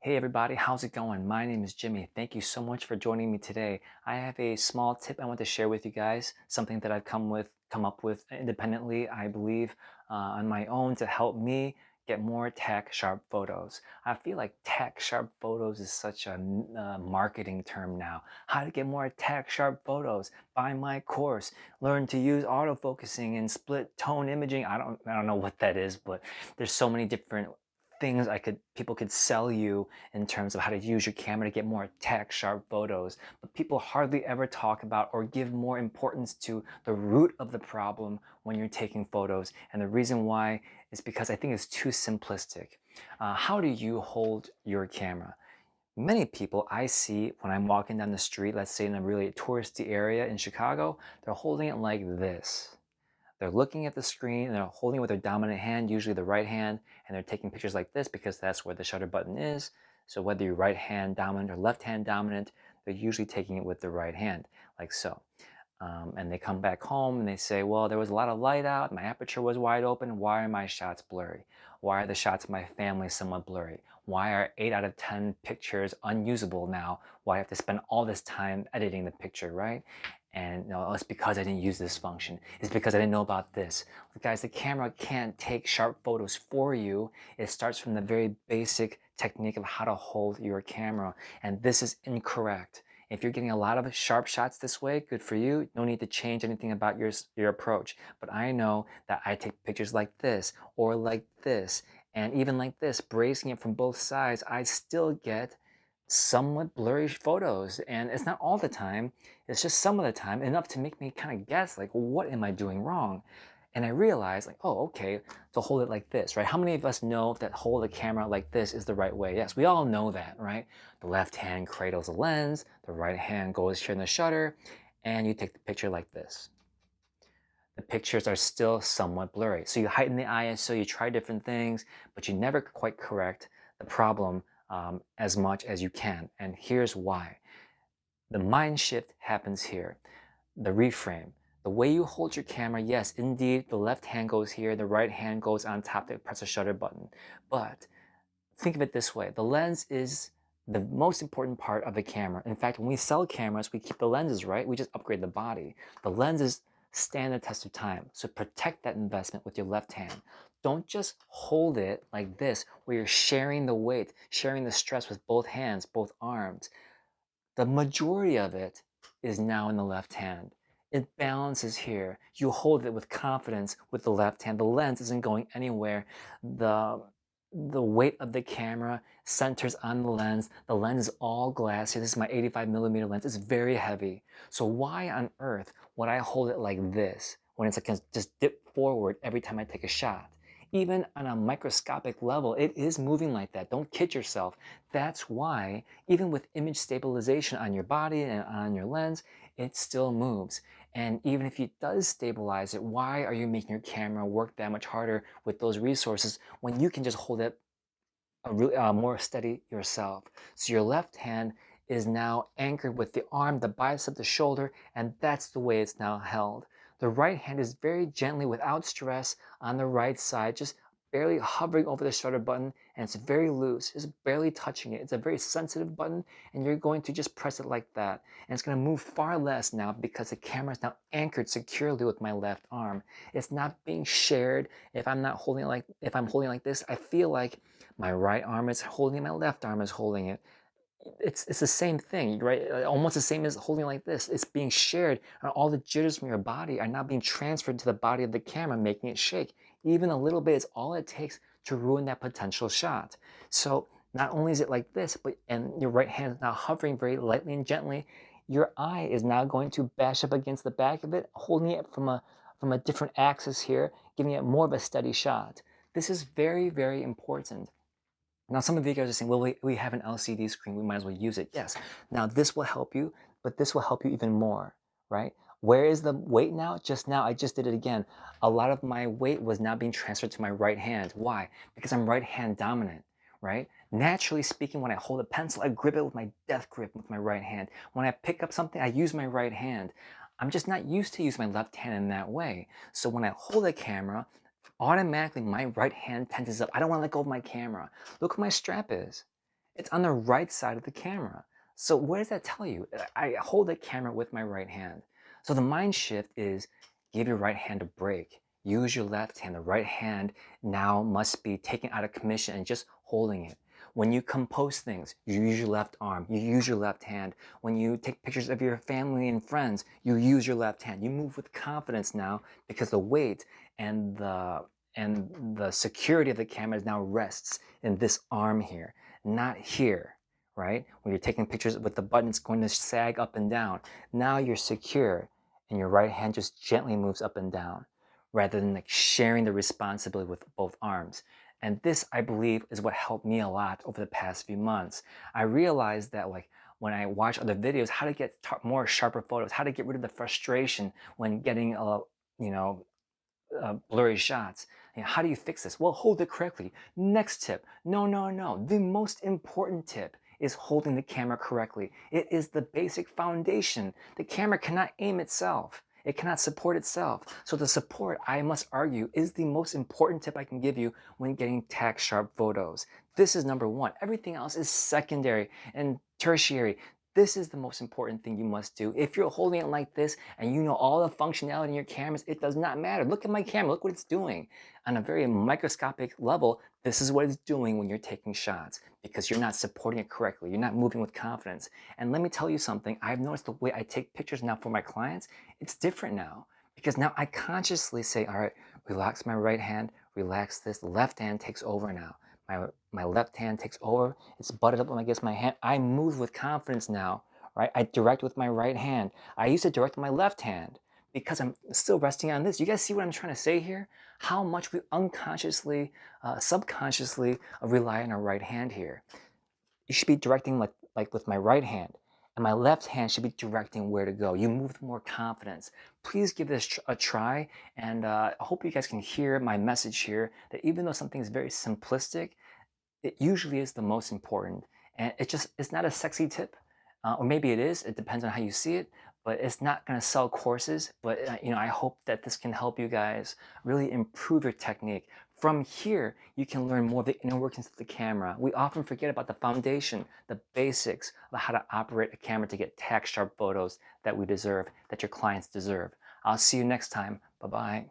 Hey everybody, how's it going? My name is Jimmy. Thank you so much for joining me today. I have a small tip I want to share with you guys, something that I've come up with independently, I believe, on my own to help me get more tech sharp photos. I feel like tech sharp photos is such a marketing term now. How to get more tech sharp photos? Buy my course. Learn to use autofocusing and split tone imaging. I don't know what that is, but there's so many different things people could sell you in terms of how to use your camera to get more tech sharp photos, but people hardly ever talk about or give more importance to the root of the problem when you're taking photos. And the reason why is because I think it's too simplistic. How do you hold your camera? Many people I see when I'm walking down the street, let's say in a really touristy area in Chicago, they're holding it like this. They're looking at the screen and they're holding it with their dominant hand, usually the right hand, and they're taking pictures like this because that's where the shutter button is. So whether you're right hand dominant or left hand dominant, they're usually taking it with the right hand, like so. And they come back home and they say, well, there was a lot of light out, my aperture was wide open, why are my shots blurry? Why are the shots of my family somewhat blurry? Why are 8 out of 10 pictures unusable now? Why I have to spend all this time editing the picture, right? And no, it's because I didn't use this function. It's because I didn't know about this. Guys, the camera can't take sharp photos for you. It starts from the very basic technique of how to hold your camera. And this is incorrect. If you're getting a lot of sharp shots this way, good for you. No need to change anything about your approach. But I know that I take pictures like this or like this and even like this, bracing it from both sides, I still get somewhat blurry photos. And it's not all the time, it's just some of the time, enough to make me kind of guess, like, what am I doing wrong? And I realized, like, oh, okay, to hold it like this, right? How many of us know that hold a camera like this is the right way? Yes, we all know that, right? The left hand cradles the lens, the right hand goes here in the shutter, and you take the picture like this. The pictures are still somewhat blurry. So you heighten the ISO, you try different things, but you never quite correct the problem as much as you can. And here's why. The mind shift happens here. The reframe. The way you hold your camera, yes, indeed, the left hand goes here, the right hand goes on top to press the shutter button. But think of it this way. The lens is the most important part of the camera. In fact, when we sell cameras, we keep the lenses, right? We just upgrade the body. The lenses stand the test of time. So protect that investment with your left hand. Don't just hold it like this, where you're sharing the weight, sharing the stress with both hands, both arms. The majority of it is now in the left hand. It balances here. You hold it with confidence with the left hand. The lens isn't going anywhere. The the weight of the camera centers on the lens. The lens is all glass here. This is my 85mm lens. It's very heavy. So why on earth would I hold it like this when it's like just dip forward every time I take a shot? Even on a microscopic level, it is moving like that. Don't kid yourself. That's why, even with image stabilization on your body and on your lens, it still moves. And even if it does stabilize it, why are you making your camera work that much harder with those resources when you can just hold it more steady yourself? So your left hand is now anchored with the arm, the bicep, the shoulder, and that's the way it's now held. The right hand is very gently, without stress, on the right side, just barely hovering over the shutter button, and it's very loose, just barely touching it. It's a very sensitive button, and you're going to just press it like that. And it's going to move far less now because the camera is now anchored securely with my left arm. It's not being shared. If I'm holding it like this, I feel like my right arm is holding it, my left arm is holding it. It's the same thing, right? Almost the same as holding it like this. It's being shared, and all the jitters from your body are now being transferred to the body of the camera, making it shake. Even a little bit is all it takes to ruin that potential shot. So not only is it like this, but and your right hand is now hovering very lightly and gently, your eye is now going to bash up against the back of it, holding it from a different axis here, giving it more of a steady shot. This is very, very important. Now, some of you guys are saying, well, we have an LCD screen, we might as well use it. Yes. Now, this will help you, but this will help you even more, right? Where is the weight now? Just now, I just did it again. A lot of my weight was now being transferred to my right hand. Why? Because I'm right hand dominant, right? Naturally speaking, when I hold a pencil, I grip it with my death grip with my right hand. When I pick up something, I use my right hand. I'm just not used to use my left hand in that way. So when I hold a camera, automatically my right hand tenses up. I don't want to let go of my camera. Look where my strap is. It's on the right side of the camera. So what does that tell you? I hold the camera with my right hand. So the mind shift is give your right hand a break. Use your left hand. The right hand now must be taken out of commission and just holding it. When you compose things, you use your left arm, you use your left hand. When you take pictures of your family and friends, you use your left hand. You move with confidence now because the weight and the security of the camera now rests in this arm here, not here, right? When you're taking pictures with the button, it's going to sag up and down. Now you're secure and your right hand just gently moves up and down rather than like sharing the responsibility with both arms. And this, I believe, is what helped me a lot over the past few months. I realized that like when I watch other videos, how to get more sharper photos, how to get rid of the frustration when getting you know, blurry shots. How do you fix this? Well, hold it correctly. Next tip. No, no, no. The most important tip is holding the camera correctly. It is the basic foundation. The camera cannot aim itself. It cannot support itself. So the support, I must argue, is the most important tip I can give you when getting tack sharp photos. This is number one. Everything else is secondary and tertiary. This is the most important thing you must do. If you're holding it like this and you know all the functionality in your cameras, it does not matter. Look at my camera, look what it's doing. On a very microscopic level, this is what it's doing when you're taking shots because you're not supporting it correctly. You're not moving with confidence. And let me tell you something, I've noticed the way I take pictures now for my clients, it's different now because now I consciously say, all right, relax my right hand, relax this, left hand takes over now. My left hand takes over. It's butted up against my hand. I move with confidence now, right? I direct with my right hand. I used to direct with my left hand because I'm still resting on this. You guys see what I'm trying to say here? How much we unconsciously, subconsciously rely on our right hand here. You should be directing like with my right hand. And my left hand should be directing where to go. You move with more confidence. Please give this a try. And I hope you guys can hear my message here that even though something is very simplistic, it usually is the most important. And it's not a sexy tip, or maybe it is, it depends on how you see it, but it's not going to sell courses. But I hope that this can help you guys really improve your technique. From here, you can learn more of the inner workings of the camera. We often forget about the foundation, the basics of how to operate a camera to get tack sharp photos that we deserve, that your clients deserve. I'll see you next time. Bye-bye.